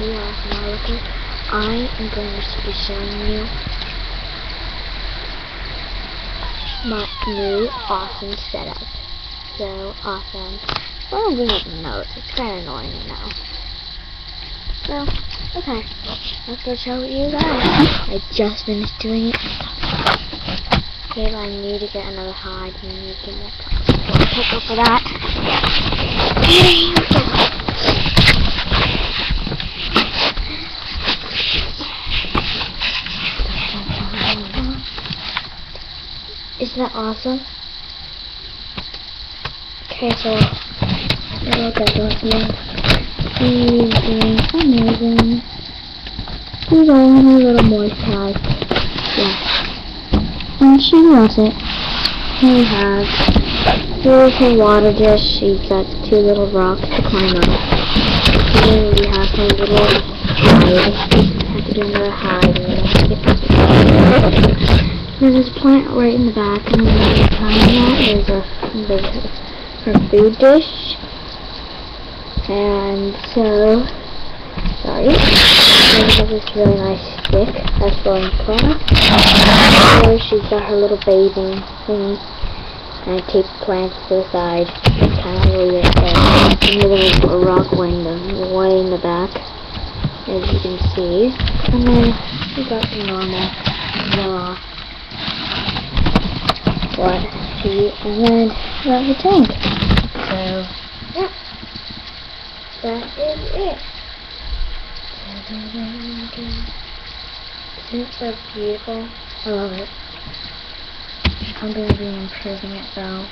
you awesome lookers, I am going to be showing you my new awesome setup. So awesome. I don't really even know. It's kind of annoying now. So, okay. Let's go show you guys. I just finished doing it. Okay, but I need to get another hide. I need to get more pickle for that. Okay, here we go. Isn't that awesome? Okay, so look at this one. He's doing amazing. He's all in her little moist hide. Yeah. And she loves it. He has her water dish. She's got 2 little rocks to climb up. Here we have her little hide. Have to do another hide. There's a plant right in the back, and then behind that there's her food dish. And so, sorry, there's this really nice stick that's growing plants. Here she's got her little bathing thingy, and I taped plants to the side. It's kind of really weird there. And there's a rock way in the back, as you can see. And then we got the normal raw water tea, and then got the tank. So, yeah. That is it. Isn't it so beautiful? I love it. I'm going to be improving it though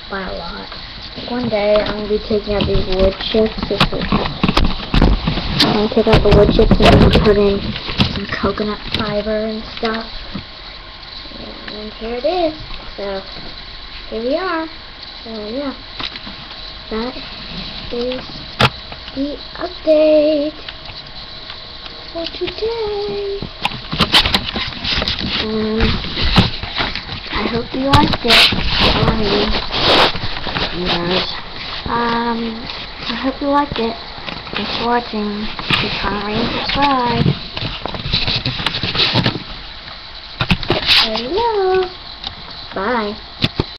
by a lot. One day I'm going to be taking out these wood chips. I'm going to take out the wood chips and I'm going to put in some coconut fiber and stuff. And here it is. So here we are. So yeah. That is the update for today. I hope you liked it. I hope you liked it. Thanks for watching. Please comment, rate, and subscribe. Hello. Bye.